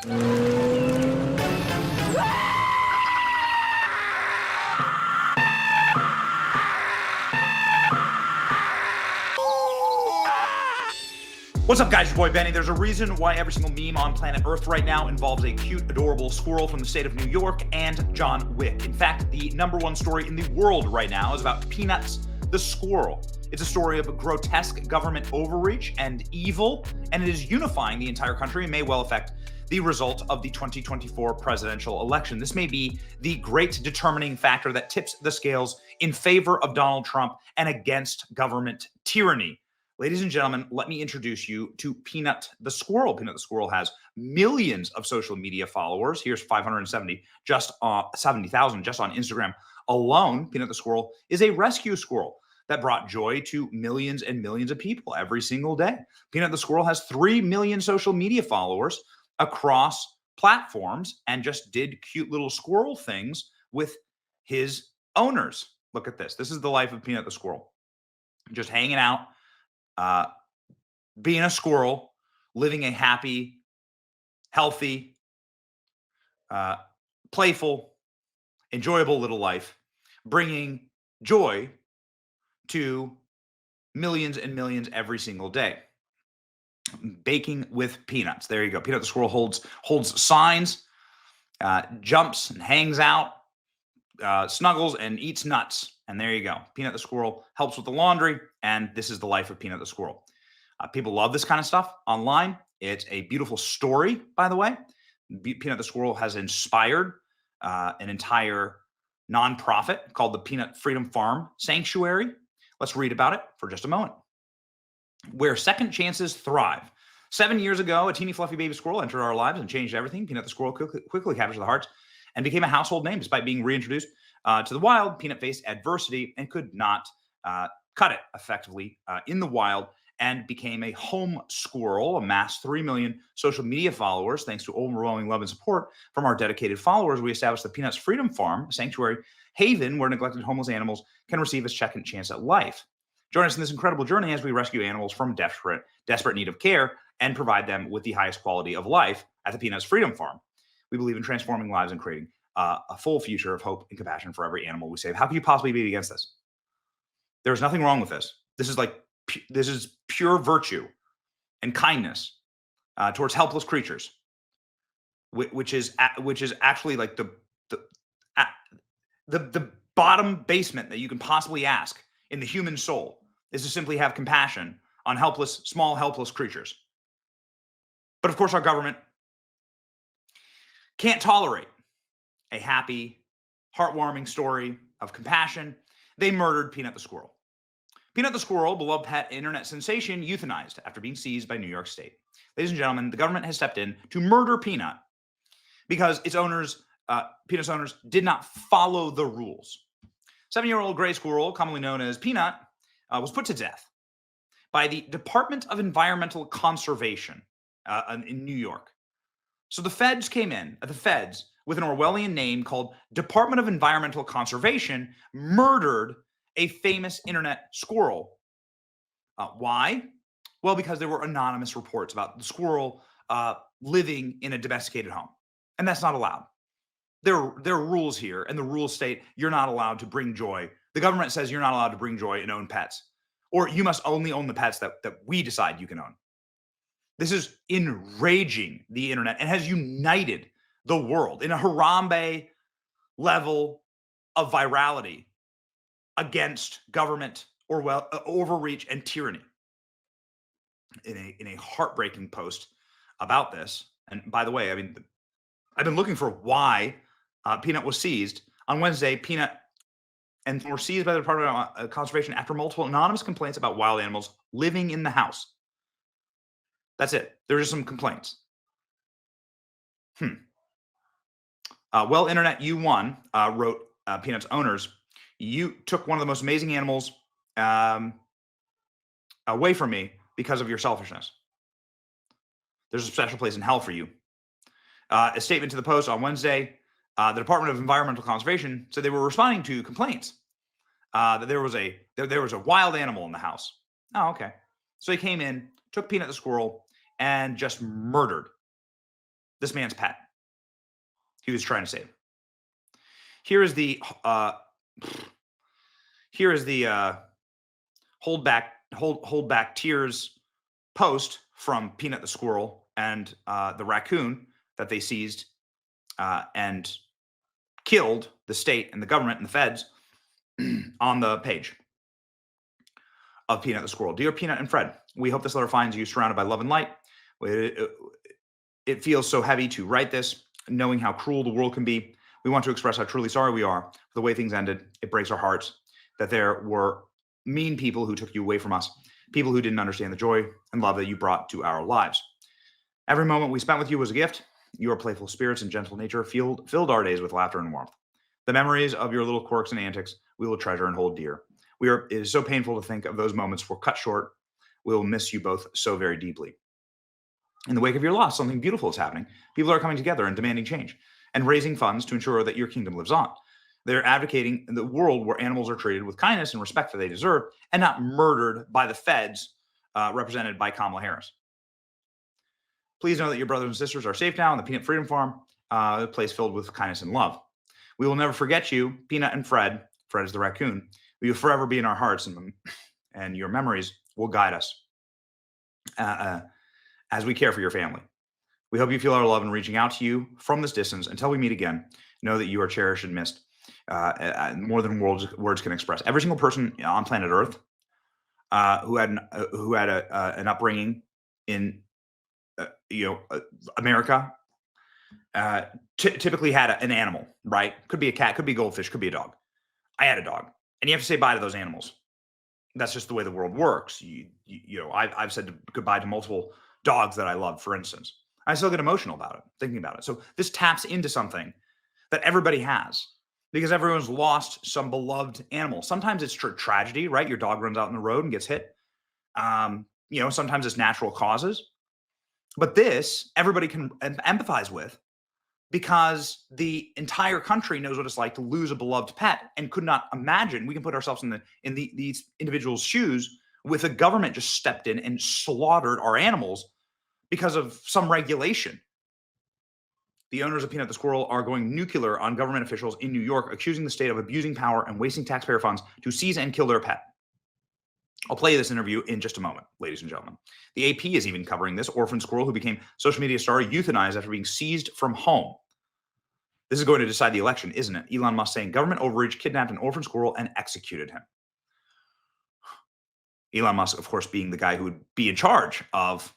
What's up, guys? Your boy Benny. There's a reason why every single meme on planet Earth right now involves a cute, adorable squirrel from the state of New York and John Wick. In fact, the #1 story in the world right now is about Peanut the Squirrel. It's a story of grotesque government overreach and evil, and it is unifying the entire country and may well affect the result of the 2024 presidential election. This may be the great determining factor that tips the scales in favor of Donald Trump and against government tyranny. Ladies and gentlemen, let me introduce you to Peanut the Squirrel. Peanut the Squirrel has millions of social media followers. Here's 570, just 70,000 just on Instagram alone. Peanut the Squirrel is a rescue squirrel that brought joy to millions and millions of people every single day. Peanut the Squirrel has 3 million social media followers across platforms and just did cute little squirrel things with his owners. Look at this. This is the life of Peanut the Squirrel. Just hanging out, being a squirrel, living a happy, healthy, playful, enjoyable little life, bringing joy to millions and millions every single day. Baking with peanuts. There you go. Peanut the Squirrel holds signs, jumps and hangs out, snuggles and eats nuts. And there you go. Peanut the Squirrel helps with the laundry, and this is the life of Peanut the Squirrel. People love this kind of stuff online. It's a beautiful story, by the way. Peanut the Squirrel has inspired an entire nonprofit called the Peanut Freedom Farm Sanctuary. Let's read about it for just a moment. Where second chances thrive. 7 years ago, a teeny fluffy baby squirrel entered our lives and changed everything. Peanut the Squirrel quickly captured the hearts and became a household name. Despite being reintroduced to the wild, Peanut faced adversity and could not cut it effectively in the wild, and became a home squirrel, amassed 3 million social media followers. Thanks to overwhelming love and support from our dedicated followers, we established the Peanut's Freedom Farm, a sanctuary haven where neglected homeless animals can receive a second chance at life. Join us in this incredible journey as we rescue animals from desperate need of care and provide them with the highest quality of life at the Peanut's Freedom Farm. We believe in transforming lives and creating a full future of hope and compassion for every animal we save. How can you possibly be against this? There's nothing wrong with this. This is pure virtue and kindness towards helpless creatures, which is actually like the bottom basement that you can possibly ask in the human soul, is to simply have compassion on small helpless creatures. But of course, our government can't tolerate a happy, heartwarming story of compassion. They murdered Peanut the Squirrel. Peanut the Squirrel, beloved pet internet sensation, euthanized after being seized by New York State. Ladies and gentlemen, the government has stepped in to murder Peanut because its owners, Peanut's owners, did not follow the rules. 7-year-old gray squirrel, commonly known as Peanut, was put to death by the Department of Environmental Conservation in New York. So the feds came in, with an Orwellian name called Department of Environmental Conservation, murdered a famous internet squirrel. Why? Well, because there were anonymous reports about the squirrel living in a domesticated home, and that's not allowed. There are rules here, and the rules state you're not allowed to bring joy. The government says you're not allowed to bring joy and own pets, or you must only own the pets that we decide you can own. This is enraging the internet and has united the world in a Harambe level of virality against government or overreach and tyranny. In a heartbreaking post about this, and by the way, I mean, I've been looking for why Peanut was seized. On Wednesday, Peanut and were seized by the Department of Conservation after multiple anonymous complaints about wild animals living in the house. That's it. There are just some complaints. Well, Internet, you won, wrote Peanut's owners. You took one of the most amazing animals away from me because of your selfishness. There's a special place in hell for you. A statement to the Post on Wednesday, the Department of Environmental Conservation said they were responding to complaints that there was a wild animal in the house. Oh, okay. So they came in, took Peanut the squirrel, and just murdered this man's pet. He was trying to save. Here is the hold back tears post from Peanut the Squirrel and the raccoon that they seized and killed the state and the government and the feds on the page of Peanut the Squirrel. Dear Peanut and Fred, we hope this letter finds you surrounded by love and light. It feels so heavy to write this, knowing how cruel the world can be. We want to express how truly sorry we are for the way things ended. It breaks our hearts that there were mean people who took you away from us, people who didn't understand the joy and love that you brought to our lives. Every moment we spent with you was a gift. Your playful spirits and gentle nature filled our days with laughter and warmth. The memories of your little quirks and antics we will treasure and hold dear. It is so painful to think of those moments were cut short. We will miss you both so very deeply. In the wake of your loss, something beautiful is happening. People are coming together and demanding change and raising funds to ensure that your kingdom lives on. They're advocating the world where animals are treated with kindness and respect that they deserve and not murdered by the feds represented by Kamala Harris. Please know that your brothers and sisters are safe now on the Peanut Freedom Farm, a place filled with kindness and love. We will never forget you, Peanut and Fred. Fred is the raccoon. We will forever be in our hearts, and your memories will guide us as we care for your family. We hope you feel our love in reaching out to you from this distance. Until we meet again, know that you are cherished and missed more than words can express. Every single person on planet Earth who had an upbringing in America typically had an animal, right? Could be a cat, could be a goldfish, could be a dog. I had a dog, and you have to say bye to those animals. That's just the way the world works. I've said goodbye to multiple dogs that I love, for instance. I still get emotional about it, thinking about it. So this taps into something that everybody has because everyone's lost some beloved animal. Sometimes it's tragedy, right? Your dog runs out in the road and gets hit. Sometimes it's natural causes. But this, everybody can empathize with because the entire country knows what it's like to lose a beloved pet and could not imagine. We can put ourselves in these individuals' shoes with a government just stepped in and slaughtered our animals because of some regulation. The owners of Peanut the Squirrel are going nuclear on government officials in New York, accusing the state of abusing power and wasting taxpayer funds to seize and kill their pet. I'll play this interview in just a moment, ladies and gentlemen. The AP is even covering this. Orphan squirrel who became social media star euthanized after being seized from home. This is going to decide the election, isn't it? Elon Musk saying government overreach kidnapped an orphan squirrel and executed him. Elon Musk, of course, being the guy who would be in charge of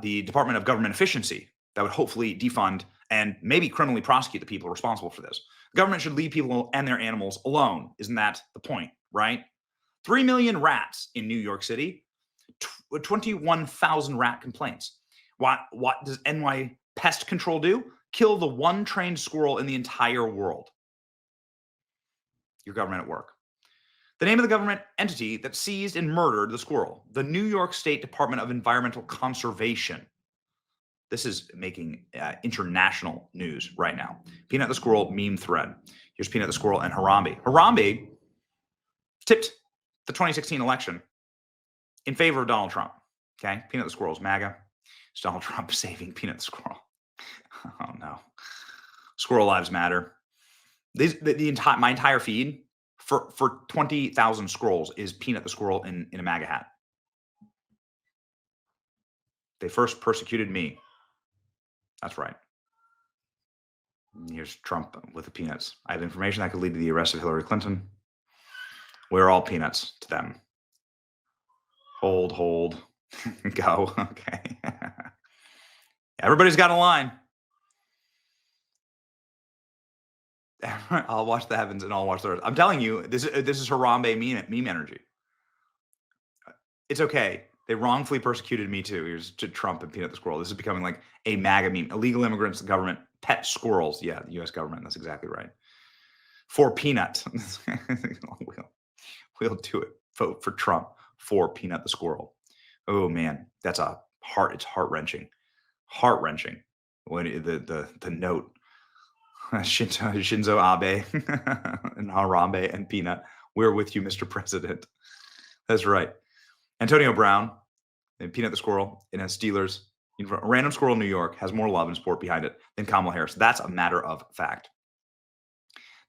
the Department of Government Efficiency that would hopefully defund and maybe criminally prosecute the people responsible for this. The government should leave people and their animals alone. Isn't that the point, right? 3 million rats in New York City, 21,000 rat complaints. What does NY Pest Control do? Kill the one trained squirrel in the entire world. Your government at work. The name of the government entity that seized and murdered the squirrel, the New York State Department of Environmental Conservation. This is making international news right now. Peanut the Squirrel meme thread. Here's Peanut the Squirrel and Harambe. Harambe tipped the 2016 election in favor of Donald Trump. Okay, Peanut the Squirrel's MAGA. It's Donald Trump saving Peanut the Squirrel. Oh no, Squirrel Lives Matter. My entire feed for 20,000 scrolls is Peanut the Squirrel in a MAGA hat. They first persecuted me. That's right. Here's Trump with the peanuts. I have information that could lead to the arrest of Hillary Clinton. We're all peanuts to them. Hold. Go. Okay. Everybody's got a line. I'll watch the heavens and I'll watch the earth. I'm telling you, this is Harambe meme energy. It's okay. They wrongfully persecuted me too. Here's to Trump and Peanut the Squirrel. This is becoming like a MAGA meme. Illegal immigrants, government, pet squirrels. Yeah, the U.S. government. That's exactly right. For Peanut. We'll do it. Vote for Trump for Peanut the Squirrel. Oh man, that's it's heart-wrenching. Heart-wrenching. When the note. Shinzo Abe and Harambe and Peanut. We're with you, Mr. President. That's right. Antonio Brown and Peanut the Squirrel in a Steelers A random squirrel in New York has more love and support behind it than Kamala Harris. That's a matter of fact.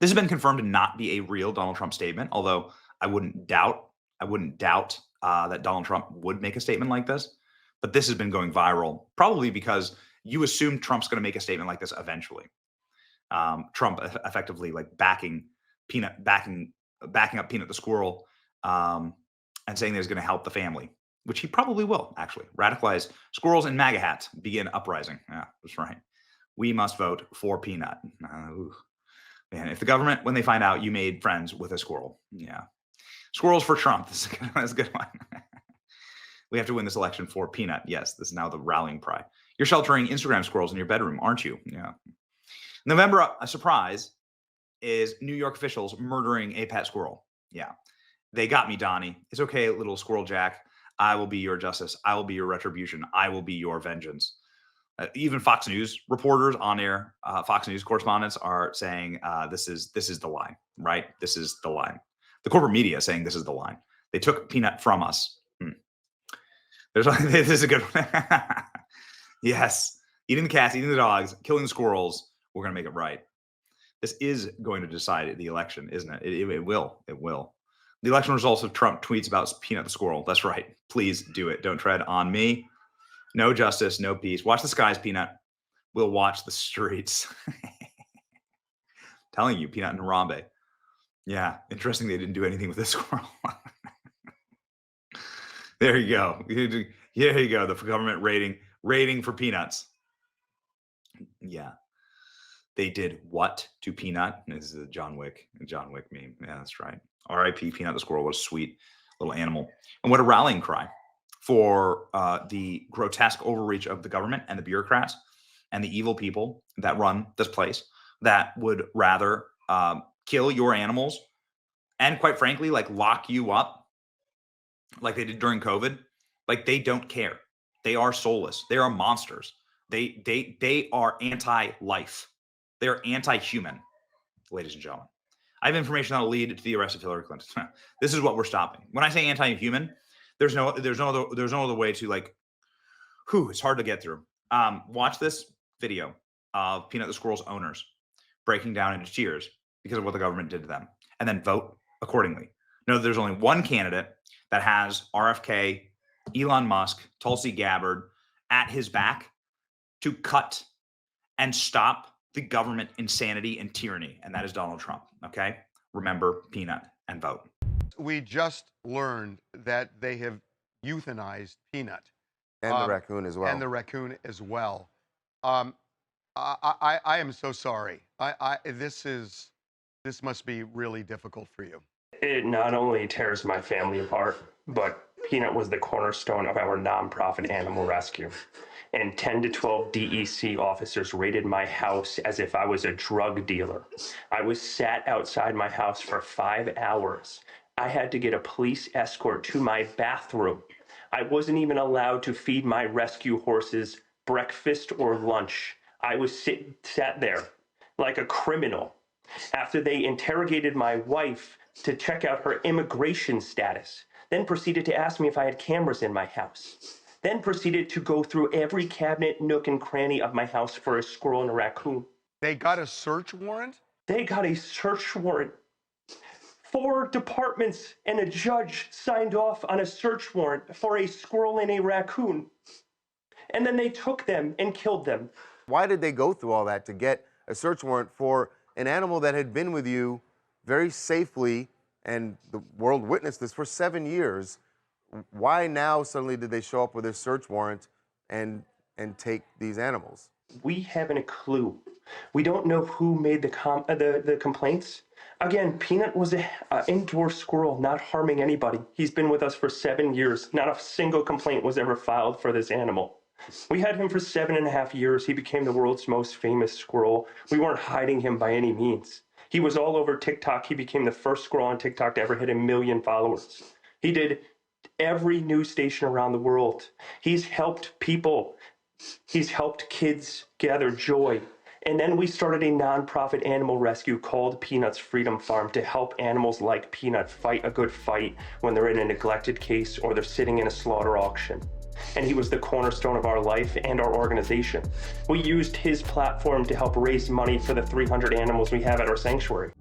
This has been confirmed to not be a real Donald Trump statement, although I wouldn't doubt that Donald Trump would make a statement like this. But this has been going viral, probably because you assume Trump's going to make a statement like this eventually. Trump effectively like backing up Peanut the Squirrel, and saying that he's going to help the family, which he probably will, actually. Radicalized squirrels in MAGA hats begin uprising. Yeah, that's right. We must vote for Peanut. Man, if the government, when they find out you made friends with a squirrel, yeah. Squirrels for Trump. That's a good one. We have to win this election for Peanut. Yes, this is now the rallying cry. You're sheltering Instagram squirrels in your bedroom, aren't you? Yeah. November, a surprise is New York officials murdering a pet squirrel. Yeah. They got me, Donnie. It's okay, little squirrel Jack. I will be your justice. I will be your retribution. I will be your vengeance. Even Fox News reporters on air, Fox News correspondents are saying this is the line, right? This is the line. The corporate media is saying this is the line. They took Peanut from us. This is a good one. Yes, eating the cats, eating the dogs, killing the squirrels. We're going to make it right. This is going to decide the election, isn't it? It will. It will. The election results of Trump tweets about Peanut the Squirrel. That's right. Please do it. Don't tread on me. No justice, no peace. Watch the skies, Peanut. We'll watch the streets. Telling you, Peanut and Harambe. Yeah, interesting they didn't do anything with this squirrel. There you go. Here you go. The government rating for peanuts. Yeah. They did what to Peanut? This is a John Wick meme. Yeah, that's right. R.I.P. Peanut the Squirrel. What a sweet little animal. And what a rallying cry for the grotesque overreach of the government and the bureaucrats and the evil people that run this place that would rather kill your animals and, quite frankly, like lock you up like they did during COVID. Like, they don't care. They are soulless. They are monsters. They are anti-life. They're anti-human, ladies and gentlemen. I have information that will lead to the arrest of Hillary Clinton. This is what we're stopping. When I say anti-human, there's no other way to, like, it's hard to get through. Watch this video of Peanut the Squirrel's owners breaking down into tears because of what the government did to them, and then vote accordingly. Know that there's only one candidate that has RFK, Elon Musk, Tulsi Gabbard at his back to cut and stop the government insanity and tyranny, and that is Donald Trump. Okay? Remember Peanut and vote. We just learned that they have euthanized Peanut. And the raccoon as well. And the raccoon as well. I am so sorry. This must be really difficult for you. It not only tears my family apart, but Peanut was the cornerstone of our nonprofit animal rescue. And 10 to 12 DEC officers raided my house as if I was a drug dealer. I was sat outside my house for 5 hours. I had to get a police escort to my bathroom. I wasn't even allowed to feed my rescue horses breakfast or lunch. I was sat there like a criminal after they interrogated my wife to check out her immigration status, then proceeded to ask me if I had cameras in my house, then proceeded to go through every cabinet, nook, and cranny of my house for a squirrel and a raccoon. They got a search warrant? They got a search warrant. 4 departments and a judge signed off on a search warrant for a squirrel and a raccoon. And then they took them and killed them. Why did they go through all that to get a search warrant for an animal that had been with you very safely, and the world witnessed this for 7 years? Why now suddenly did they show up with a search warrant and take these animals? We haven't a clue. We don't know who made the complaints. Again, Peanut was an indoor squirrel, not harming anybody. He's been with us for 7 years. Not a single complaint was ever filed for this animal. We had him for 7.5 years. He became the world's most famous squirrel. We weren't hiding him by any means. He was all over TikTok. He became the first squirrel on TikTok to ever hit 1 million followers. He did every news station around the world. He's helped people. He's helped kids gather joy. And then we started a nonprofit animal rescue called Peanut's Freedom Farm to help animals like Peanut fight a good fight when they're in a neglected case or they're sitting in a slaughter auction. and he was the cornerstone of our life and our organization. We used his platform to help raise money for the 300 animals we have at our sanctuary.